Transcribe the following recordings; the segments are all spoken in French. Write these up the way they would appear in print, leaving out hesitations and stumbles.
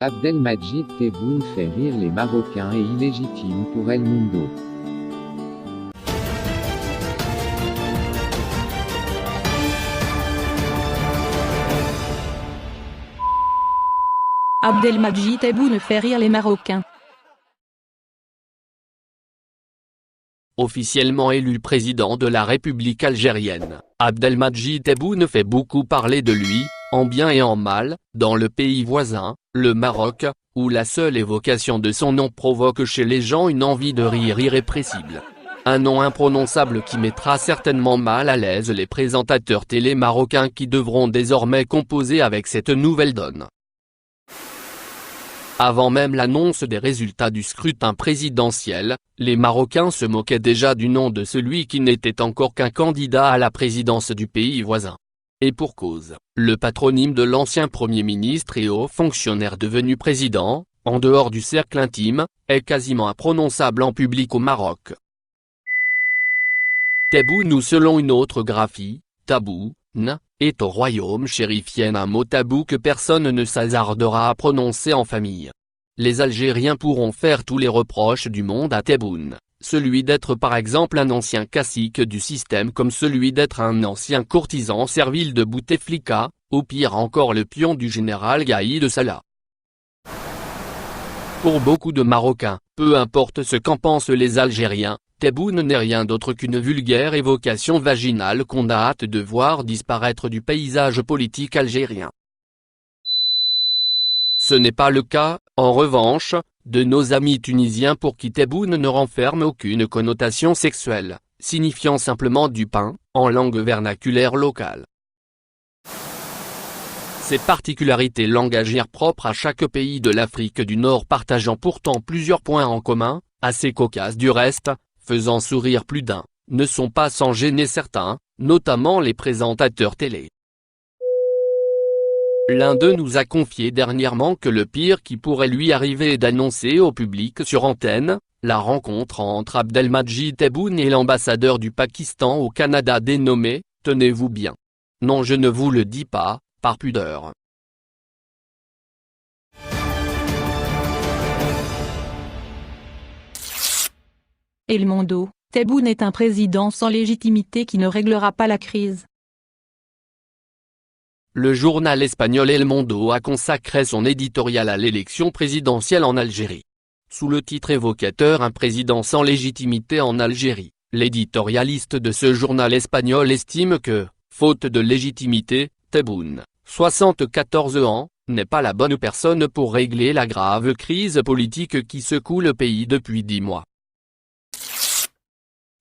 Abdelmadjid Tebboune fait rire les Marocains et illégitime pour El Mundo. Abdelmadjid Tebboune fait rire les Marocains. Officiellement élu président de la République algérienne, Abdelmadjid Tebboune fait beaucoup parler de lui, en bien et en mal, dans le pays voisin, le Maroc, où la seule évocation de son nom provoque chez les gens une envie de rire irrépressible. Un nom imprononçable qui mettra certainement mal à l'aise les présentateurs télé marocains qui devront désormais composer avec cette nouvelle donne. Avant même l'annonce des résultats du scrutin présidentiel, les Marocains se moquaient déjà du nom de celui qui n'était encore qu'un candidat à la présidence du pays voisin. Et pour cause, le patronyme de l'ancien Premier ministre et haut fonctionnaire devenu président, en dehors du cercle intime, est quasiment imprononçable en public au Maroc. Tebboune ou selon une autre graphie, Tabboune, est au royaume chérifien un mot tabou que personne ne s'hasardera à prononcer en famille. Les Algériens pourront faire tous les reproches du monde à Tebboune, celui d'être par exemple un ancien cacique du système comme celui d'être un ancien courtisan servile de Bouteflika, ou pire encore le pion du général Gaïd Salah. Pour beaucoup de Marocains, peu importe ce qu'en pensent les Algériens, Tebboune n'est rien d'autre qu'une vulgaire évocation vaginale qu'on a hâte de voir disparaître du paysage politique algérien. Ce n'est pas le cas, en revanche, de nos amis tunisiens pour qui Tebboune ne renferme aucune connotation sexuelle, signifiant simplement du pain, en langue vernaculaire locale. Ces particularités langagières propres à chaque pays de l'Afrique du Nord partageant pourtant plusieurs points en commun, assez cocasses du reste, faisant sourire plus d'un, ne sont pas sans gêner certains, notamment les présentateurs télé. L'un d'eux nous a confié dernièrement que le pire qui pourrait lui arriver est d'annoncer au public sur antenne, la rencontre entre Abdelmadjid Tebboune et l'ambassadeur du Pakistan au Canada dénommé, tenez-vous bien. Non, je ne vous le dis pas, par pudeur. El Mundo, Tebboune est un président sans légitimité qui ne réglera pas la crise. Le journal espagnol El Mundo a consacré son éditorial à l'élection présidentielle en Algérie. Sous le titre évocateur Un président sans légitimité en Algérie, l'éditorialiste de ce journal espagnol estime que, faute de légitimité, Tebboune, 74 ans, n'est pas la bonne personne pour régler la grave crise politique qui secoue le pays depuis 10 mois.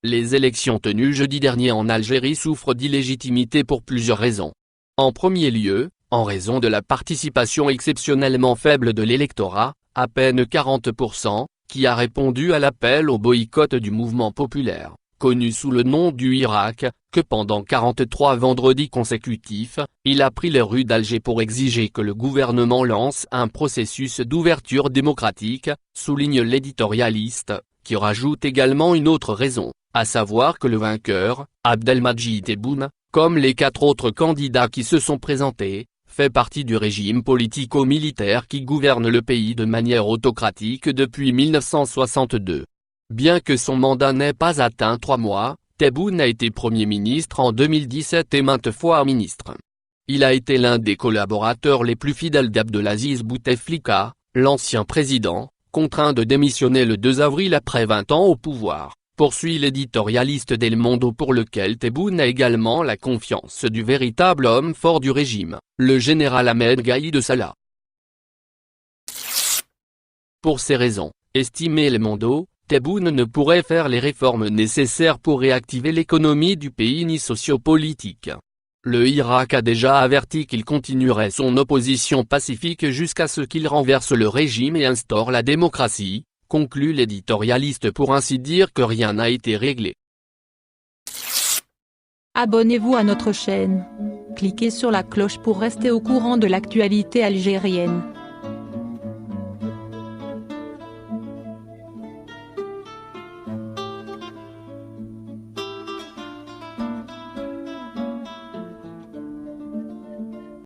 Les élections tenues jeudi dernier en Algérie souffrent d'illégitimité pour plusieurs raisons. En premier lieu, en raison de la participation exceptionnellement faible de l'électorat, à peine 40%, qui a répondu à l'appel au boycott du mouvement populaire, connu sous le nom du Irak, que pendant 43 vendredis consécutifs, il a pris les rues d'Alger pour exiger que le gouvernement lance un processus d'ouverture démocratique, souligne l'éditorialiste, qui rajoute également une autre raison, à savoir que le vainqueur, Abdelmadjid Tebboune, comme les 4 autres candidats qui se sont présentés, fait partie du régime politico-militaire qui gouverne le pays de manière autocratique depuis 1962. Bien que son mandat n'ait pas atteint 3 mois, Tebboune a été Premier ministre en 2017 et maintes fois ministre. Il a été l'un des collaborateurs les plus fidèles d'Abdelaziz Bouteflika, l'ancien président, contraint de démissionner le 2 avril après 20 ans au pouvoir. Poursuit l'éditorialiste d'El Mundo pour lequel Tebboune a également la confiance du véritable homme fort du régime, le général Ahmed Gaïd Salah. Pour ces raisons, estimait El Mundo, Tebboune ne pourrait faire les réformes nécessaires pour réactiver l'économie du pays ni sociopolitique. Le Irak a déjà averti qu'il continuerait son opposition pacifique jusqu'à ce qu'il renverse le régime et instaure la démocratie, conclut l'éditorialiste pour ainsi dire que rien n'a été réglé. Abonnez-vous à notre chaîne. Cliquez sur la cloche pour rester au courant de l'actualité algérienne.